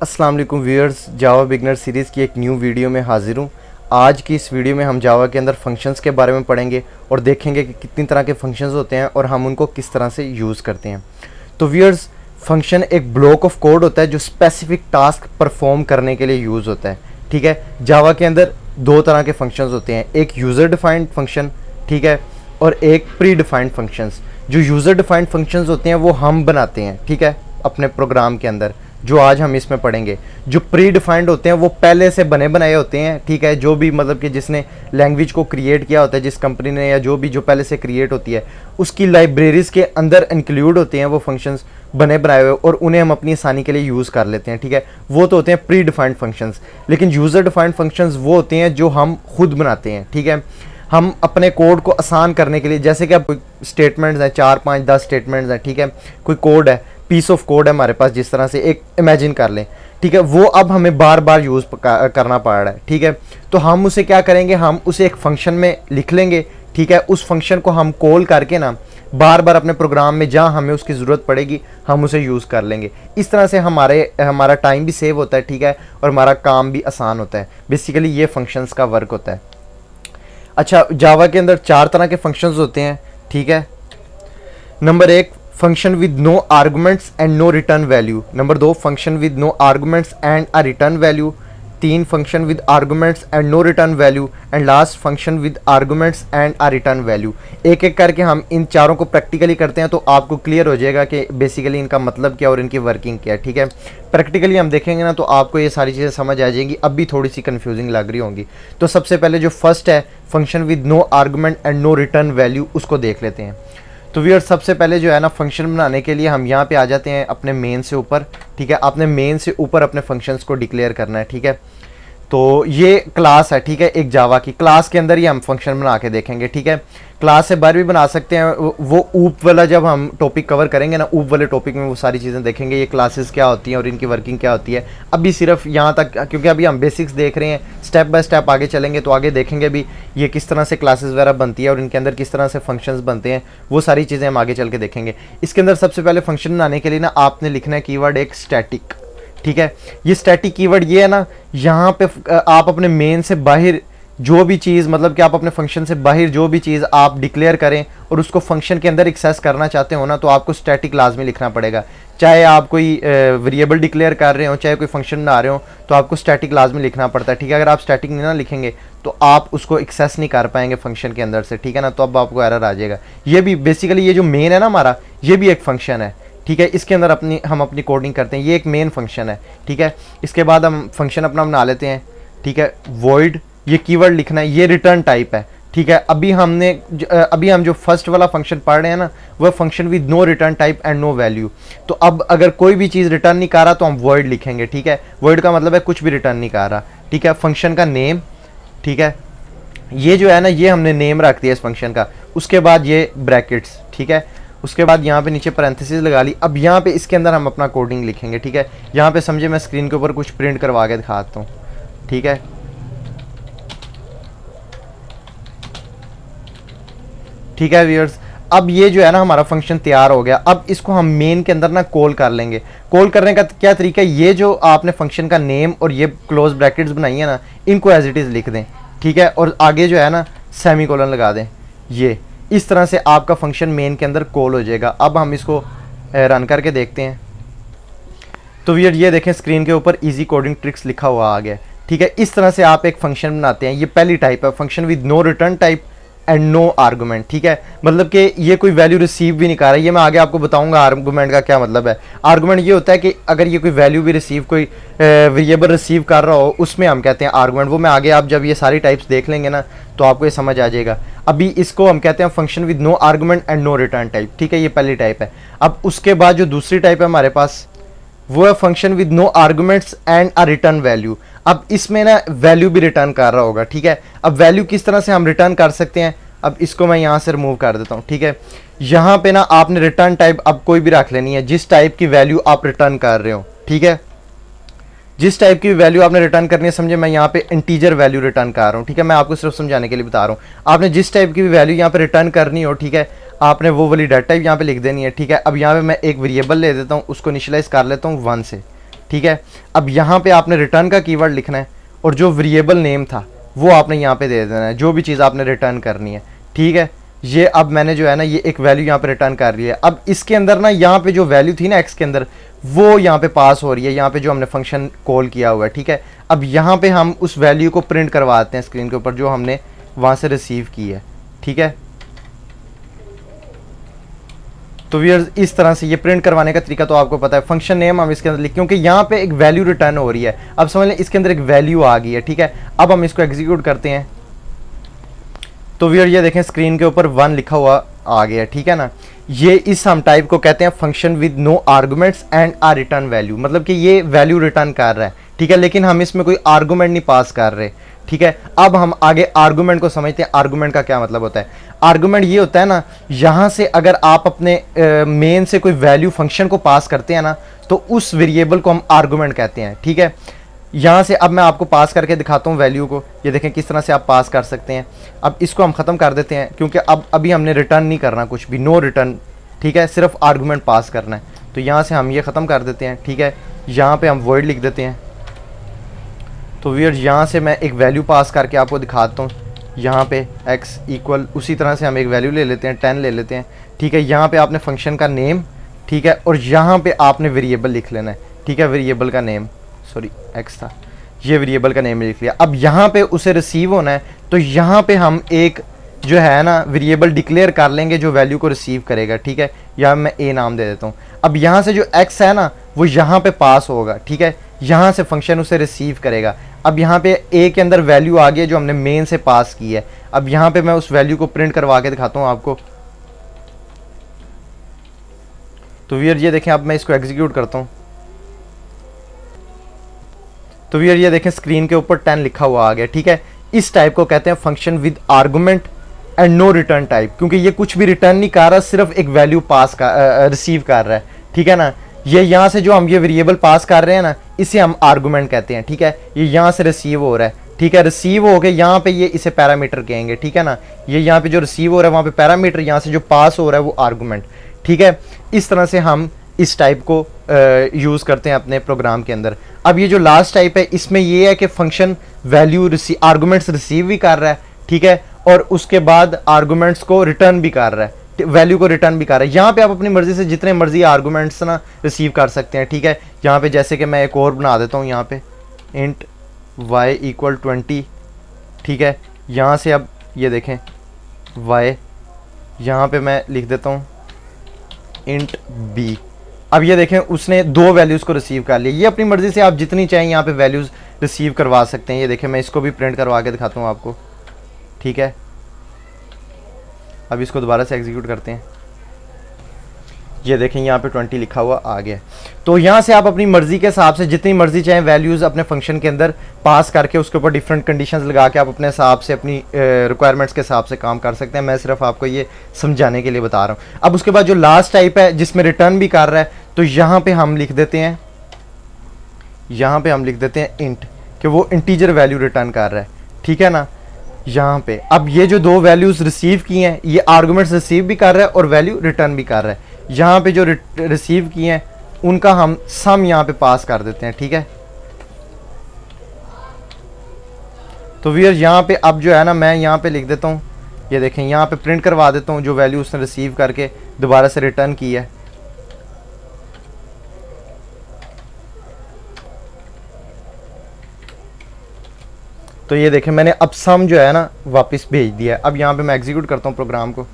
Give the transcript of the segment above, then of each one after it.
अस्सलाम वालेकुम व्यूअर्स, जावा beginner series की एक न्यू वीडियो में हाजिर हूँ। आज की इस वीडियो में हम जावा के अंदर फंक्शंस के बारे में पढ़ेंगे और देखेंगे कि कितनी तरह के फंक्शंस होते हैं और हम उनको किस तरह से यूज़ करते हैं। तो व्यूअर्स, फंक्शन एक ब्लॉक ऑफ कोड होता है जो स्पेसिफिक टास्क परफॉर्म करने के लिए यूज़ होता है। ठीक है, जावा के अंदर दो तरह के फंक्शंस होते हैं, एक यूज़र डिफाइंड फंक्शन, ठीक है, और एक प्री डिफाइंड फंक्शंस। जो यूज़र डिफाइंड फंक्शंस होते हैं वो हम बनाते हैं, ठीक है, अपने प्रोग्राम के अंदर, जो आज हम इसमें पढ़ेंगे। जो प्री डिफाइंड होते हैं वो पहले से बने बनाए होते हैं, ठीक है, जो भी मतलब कि जिसने लैंग्वेज को क्रिएट किया होता है, जिस कंपनी ने, या जो पहले से क्रिएट होती है उसकी लाइब्रेरीज के अंदर इंक्लूड होते हैं वो फंक्शंस बने बनाए हुए, और उन्हें हम अपनी आसानी के लिए यूज़ कर लेते हैं। ठीक है, वो तो होते हैं प्री डिफाइंड फंक्शंस। लेकिन यूज़र डिफाइंड फंक्शंस वो होते हैं जो हम खुद बनाते हैं। ठीक है, हम अपने कोड को आसान करने के लिए, जैसे कि अब स्टेटमेंट्स हैं, 4 5 10 स्टेटमेंट्स हैं, ठीक है, कोई कोड है, पीस ऑफ कोड है हमारे पास, जिस तरह से एक इमेजिन कर लें, ठीक है, वो अब हमें बार बार यूज़ करना पड़ रहा है। ठीक है, तो हम उसे क्या करेंगे, हम उसे एक फंक्शन में लिख लेंगे। ठीक है, उस फंक्शन को हम कॉल करके ना बार बार अपने प्रोग्राम में जहाँ हमें उसकी ज़रूरत पड़ेगी हम उसे यूज़ कर लेंगे। इस तरह से हमारा टाइम भी सेव होता है, ठीक है, और हमारा काम भी आसान होता है। बेसिकली ये फंक्शंस का वर्क होता है। अच्छा, जावा के अंदर 4 तरह के फंक्शंस होते हैं। ठीक है, number 1, function with no arguments and no return value. Number 2, function with no arguments and a return value. 3, function with arguments and no return value. And last, function with arguments and a return value. एक एक करके हम इन चारों को practically करते हैं तो आपको क्लियर हो जाएगा कि बेसिकली इनका मतलब क्या और इनकी वर्किंग क्या है। ठीक है, प्रैक्टिकली हम देखेंगे ना तो आपको ये सारी चीज़ें समझ आ जाएंगी। अब भी थोड़ी सी कंफ्यूजिंग लग रही होंगी। तो सबसे पहले जो फर्स्ट है, function with no argument and no return value, उसको देख लेते हैं। तो व्यूअर, सबसे पहले जो है ना, फंक्शन बनाने के लिए हम यहाँ पे आ जाते हैं अपने मेन से ऊपर। ठीक है, आपने मेन से ऊपर अपने फंक्शंस को डिक्लेयर करना है। ठीक है, तो ये क्लास है, ठीक है, एक जावा की क्लास के अंदर ही हम फंक्शन बना के देखेंगे। ठीक है, क्लास से बाहर भी बना सकते हैं, वो ऊप वाला जब हम टॉपिक कवर करेंगे ना, ऊप वाले टॉपिक में वो सारी चीज़ें देखेंगे, ये क्लासेस क्या होती हैं और इनकी वर्किंग क्या होती है। अभी सिर्फ यहाँ तक, क्योंकि अभी हम बेसिक्स देख रहे हैं, स्टेप बाय स्टेप आगे चलेंगे तो आगे देखेंगे भी ये किस तरह से क्लासेस वगैरह बनती है और इनके अंदर किस तरह से फंक्शंस बनते हैं, वो सारी चीज़ें हम आगे चल के देखेंगे। इसके अंदर सबसे पहले फंक्शन बनाने के लिए ना आपने लिखना है कीवर्ड एक स्टैटिक। ठीक है, ये स्टैटिक कीवर्ड ये है ना, यहाँ पे आप अपने मेन से बाहर जो भी चीज़, मतलब कि आप अपने फंक्शन से बाहर जो भी चीज़ आप डिक्लेयर करें और उसको फंक्शन के अंदर एक्सेस करना चाहते हो ना, तो आपको स्टैटिक लाजमी लिखना पड़ेगा। चाहे आप कोई वेरिएबल डिक्लेयर कर रहे हो, चाहे कोई फंक्शन बना रहे हो, तो आपको स्टैटिक लाजमी लिखना पड़ता है। ठीक है, अगर आप स्टैटिक नहीं ना लिखेंगे तो आप उसको एक्सेस नहीं कर पाएंगे फंक्शन के अंदर से। ठीक है ना, तो अब आपको एरर आ जाएगा। ये भी बेसिकली, ये जो मेन है ना हमारा, ये भी एक फंक्शन है। ठीक है, इसके अंदर हम अपनी कोडिंग करते हैं, ये एक मेन फंक्शन है। ठीक है, इसके बाद हम फंक्शन अपना बना लेते हैं। ठीक है, वॉइड, ये कीवर्ड लिखना है, ये रिटर्न टाइप है। ठीक है, अभी हम जो फर्स्ट वाला फंक्शन पढ़ रहे हैं ना, वह function with no return type and no value. तो अब अगर कोई भी चीज़ रिटर्न नहीं कर रहा तो हम वॉइड लिखेंगे। ठीक है, वॉइड का मतलब है कुछ भी रिटर्न नहीं कर रहा। ठीक है, फंक्शन का नेम, ठीक है, ये जो है ना, ये हमने नेम रख दिया इस फंक्शन का। उसके बाद ये ब्रैकेट्स, ठीक है, उसके बाद यहाँ पे नीचे पैरेंथेसिस लगा ली। अब यहाँ पे इसके अंदर हम अपना कोडिंग लिखेंगे। ठीक है, यहाँ पे समझे मैं स्क्रीन के ऊपर कुछ प्रिंट करवा के दिखाता हूँ। ठीक है, ठीक है व्यूअर्स, अब ये जो है ना हमारा फंक्शन तैयार हो गया। अब इसको हम मेन के अंदर ना कॉल कर लेंगे। कॉल करने का क्या तरीका है, ये जो आपने फंक्शन का नेम और ये क्लोज ब्रैकेट्स बनाई है ना, इनको एज इट इज़ लिख दें। ठीक है, और आगे जो है ना सेमीकोलन लगा दें। ये इस तरह से आपका फंक्शन मेन के अंदर कॉल हो जाएगा। अब हम इसको रन करके देखते हैं। तो व्यूअर, ये देखें स्क्रीन के ऊपर इजी कोडिंग ट्रिक्स लिखा हुआ आ गया। ठीक है, इस तरह से आप एक फंक्शन बनाते हैं। ये पहली टाइप है, function with no return type and no argument. ठीक है, मतलब कि ये कोई वैल्यू रिसीव भी नहीं कर रहा है। ये मैं आगे आपको बताऊंगा आर्गूमेंट का क्या मतलब है। आर्गूमेंट ये होता है कि अगर ये कोई वैल्यू भी रिसीव, कोई वेरिएबल रिसीव कर रहा हो, उसमें हम कहते हैं आर्गूमेंट। वो मैं आगे, आप जब ये सारी टाइप्स देख लेंगे ना तो आपको ये समझ आ जाएगा। अभी इसको हम कहते हैं function with no argument and no return type. ठीक है, ये पहली टाइप है। अब उसके बाद जो दूसरी टाइप है हमारे पास, वो है function with no arguments and a return value. अब इसमें ना वैल्यू भी रिटर्न कर रहा होगा। ठीक है, अब वैल्यू किस तरह से हम रिटर्न कर सकते हैं, अब इसको मैं यहाँ से रिमूव कर देता हूँ। ठीक है, यहाँ पे ना आपने रिटर्न टाइप अब कोई भी रख लेनी है, जिस टाइप की वैल्यू आप रिटर्न कर रहे हो। ठीक है, जिस टाइप की वैल्यू आपने रिटर्न करनी है, समझे मैं यहाँ पे इंटीजर वैल्यू रिटर्न कर रहा हूँ। ठीक है, मैं आपको सिर्फ समझाने के लिए बता रहा हूँ। आपने जिस टाइप की वैल्यू यहाँ पे रिटर्न करनी हो, ठीक है, आपने वो वाली डाटा टाइप यहाँ पे लिख देनी है। ठीक है, अब यहाँ पे मैं एक वेरिएबल ले देता हूँ, उसको इनिशियलाइज कर लेता हूँ 1 से। ठीक है। अब यहाँ पे आपने रिटर्न का कीवर्ड लिखना है और जो वेरिएबल नेम था वो आपने यहाँ पे दे देना है, जो भी चीज़ आपने रिटर्न करनी है, ठीक है। ये अब मैंने जो है ना ये एक वैल्यू यहाँ पे रिटर्न कर रही है। अब इसके अंदर ना यहाँ पे जो वैल्यू थी ना एक्स के अंदर वो यहाँ पे पास हो रही है, यहाँ पे जो हमने फंक्शन कॉल किया हुआ है, ठीक है। अब यहाँ पे हम उस वैल्यू को प्रिंट करवाते हैं स्क्रीन के ऊपर जो हमने वहाँ से रिसीव की है, ठीक है। तो व्यूअर्स इस तरह से ये प्रिंट करवाने का तरीका तो आपको पता है। फंक्शन नेम हम इसके अंदर लिख, क्योंकि यहाँ पे एक वैल्यू रिटर्न हो रही है। अब समझ लें इसके अंदर एक वैल्यू आ गई है, ठीक है। अब हम इसको एग्जीक्यूट करते हैं तो व्यूअर ये देखें स्क्रीन के ऊपर 1 लिखा हुआ आ गया, ठीक है ना। ये इस हम टाइप को कहते हैं function with no arguments and a return value, मतलब कि ये वैल्यू रिटर्न कर रहा है, ठीक है, लेकिन हम इसमें कोई आर्गुमेंट नहीं पास कर रहे, ठीक है। अब हम आगे आर्गुमेंट को समझते हैं। आर्गुमेंट का क्या मतलब होता है? आर्गुमेंट ये होता है ना, यहाँ से अगर आप अपने मेन से कोई वैल्यू फंक्शन को पास करते हैं ना तो उस वेरिएबल को हम आर्गुमेंट कहते हैं, ठीक है। यहाँ से अब मैं आपको पास करके दिखाता हूँ वैल्यू को, ये देखें किस तरह से आप पास कर सकते हैं। अब इसको हम ख़त्म कर देते हैं क्योंकि अब अभी हमने रिटर्न नहीं करना कुछ भी, नो रिटर्न, ठीक है, सिर्फ आर्गुमेंट पास करना है। तो यहाँ से हम ये ख़त्म कर देते हैं, ठीक है। यहाँ पे हम वॉइड लिख देते हैं। तो व्यूअर्स यहाँ से मैं एक वैल्यू पास करके आपको दिखाता हूँ। यहाँ पे x इक्वल, उसी तरह से हम एक वैल्यू ले लेते हैं, 10 ले लेते हैं, ठीक है। यहाँ पे आपने फंक्शन का नेम, ठीक है, और यहाँ पे आपने वेरिएबल लिख लेना है, ठीक है। वेरिएबल का नेम, सॉरी x था, ये वेरिएबल का नेम लिख लिया। अब यहाँ पे उसे रिसीव होना है तो यहाँ पे हम एक जो है ना वेरिएबल डिक्लेयर कर लेंगे जो वैल्यू को रिसीव करेगा, ठीक है। यहाँ मैं a नाम दे देता हूँ। अब यहाँ से जो x है ना वो यहाँ पे पास होगा, ठीक है। यहाँ से फंक्शन उसे रिसीव करेगा। अब यहाँ पे a के अंदर वैल्यू आ गई है जो हमने मेन से पास की है। अब यहाँ पे मैं उस वैल्यू को प्रिंट करवा के दिखाता हूँ आपको। तो व्यूअर ये देखें, अब मैं इसको एग्जीक्यूट करता हूँ तो व्यूअर ये देखें स्क्रीन के ऊपर 10 लिखा हुआ आ गया, ठीक है। इस टाइप को कहते हैं function with argument and no return type, क्योंकि ये कुछ भी रिटर्न नहीं कर रहा, सिर्फ एक वैल्यू पास का रिसीव कर रहा है, ठीक है ना। ये यहाँ से जो हम ये वेरिएबल पास कर रहे हैं ना इसे हम आर्गुमेंट कहते हैं, ठीक है। ये यहाँ से रिसीव हो रहा है, ठीक है। रिसीव हो के यहाँ पे ये इसे पैरामीटर कहेंगे, ठीक है ना। ये यहाँ पे जो रिसीव हो रहा है वहाँ पे पैरामीटर, यहाँ से जो पास हो रहा है वो आर्गुमेंट, ठीक है। इस तरह से हम इस टाइप को यूज़ करते हैं अपने प्रोग्राम के अंदर। अब ये जो लास्ट टाइप है इसमें ये है कि फंक्शन वैल्यू आर्गुमेंट्स रिसीव भी कर रहा है, ठीक है, और उसके बाद आर्गुमेंट्स को रिटर्न भी कर रहा है, वैल्यू को रिटर्न भी कर रहा है। यहाँ पे आप अपनी मर्जी से जितने मर्जी आर्गुमेंट्स ना रिसीव कर सकते हैं, ठीक है। यहाँ पे जैसे कि मैं एक और बना देता हूँ, यहाँ पे इंट y इक्वल 20, ठीक है। यहाँ से अब ये देखें y, यहाँ पे मैं लिख देता हूँ इंट b। अब ये देखें उसने 2 वैल्यूज़ को रिसीव कर लिया। ये अपनी मर्जी से आप जितनी चाहें यहाँ पे वैल्यूज़ रिसीव करवा सकते हैं। ये देखें मैं इसको भी प्रिंट करवा के दिखाता हूँ आपको, ठीक है। अब इसको दोबारा से एग्जीक्यूट करते हैं। ये देखें यहाँ पे 20 लिखा हुआ आ गया। तो यहाँ से आप अपनी मर्जी के हिसाब से जितनी मर्जी चाहें वैल्यूज़ अपने फंक्शन के अंदर पास करके उसके ऊपर डिफरेंट कंडीशंस लगा के आप अपने हिसाब से अपनी रिक्वायरमेंट्स के हिसाब से काम कर सकते हैं। मैं सिर्फ आपको ये समझाने के लिए बता रहा हूँ। अब उसके बाद जो लास्ट टाइप है जिसमें रिटर्न भी कर रहा है, तो यहाँ पे हम लिख देते हैं, यहाँ पे हम लिख देते हैं इंट, कि वो इंटीजर वैल्यू रिटर्न कर रहा है, ठीक है ना। यहाँ पे अब ये जो 2 वैल्यूज़ रिसीव की हैं ये आर्गुमेंट्स रिसीव भी कर रहा है और वैल्यू रिटर्न भी कर रहा है। यहाँ पे जो रिसीव किए हैं उनका हम सम यहाँ पे पास कर देते हैं, ठीक है। तो व्यूअर यहाँ पे अब जो है ना मैं यहाँ पे लिख देता हूँ, ये देखें यहाँ पे प्रिंट करवा देता हूँ जो वैल्यू उसने रिसीव करके दोबारा से रिटर्न की है। तो ये देखें मैंने अब सम जो है ना वापस भेज दिया है। अब यहाँ पे मैं एग्जीक्यूट करता हूँ प्रोग्राम को।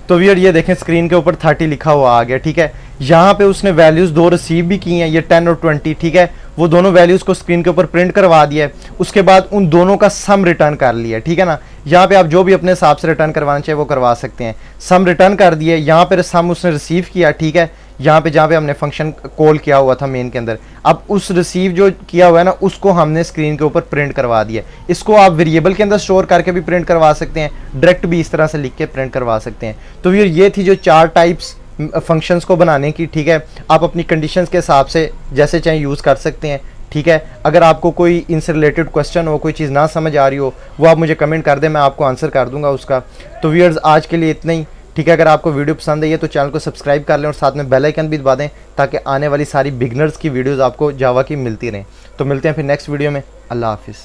तो व्यूअर ये देखें स्क्रीन के ऊपर 30 लिखा हुआ आ गया, ठीक है। यहाँ पे उसने वैल्यूज़ 2 रिसीव भी की हैं, ये 10 और 20, ठीक है। वो दोनों वैल्यूज़ को स्क्रीन के ऊपर प्रिंट करवा दिया है। उसके बाद उन दोनों का सम रिटर्न कर लिया, ठीक है ना। यहाँ पे आप जो भी अपने हिसाब से रिटर्न करवाना चाहिए वो करवा सकते हैं। सम रिटर्न कर दिए, यहाँ पे सम उसने रिसीव किया, ठीक है। यहाँ पे जहाँ पे हमने फंक्शन कॉल किया हुआ था मेन के अंदर, अब उस रिसीव जो किया हुआ है ना उसको हमने स्क्रीन के ऊपर प्रिंट करवा दिया। इसको आप वेरिएबल के अंदर स्टोर करके भी प्रिंट करवा सकते हैं, डायरेक्ट भी इस तरह से लिख के प्रिंट करवा सकते हैं। तो ये थी जो 4 टाइप्स फंक्शंस को बनाने की, ठीक है। आप अपनी कंडीशंस के हिसाब से जैसे चाहें यूज़ कर सकते हैं, ठीक है। अगर आपको कोई इनसे रिलेटेड क्वेश्चन हो, कोई चीज़ ना समझ आ रही हो, वो आप मुझे कमेंट कर दें, मैं आपको आंसर कर दूंगा उसका। तो व्यूअर्स आज के लिए इतना ही, ठीक है, अगर आपको वीडियो पसंद आई है तो चैनल को सब्सक्राइब कर लें और साथ में बेल आइकन भी दबा दें ताकि आने वाली सारी बिगनर्स की वीडियोज़ आपको जावा की मिलती रहें। तो मिलते हैं फिर नेक्स्ट वीडियो में। अल्लाह हाफिज़।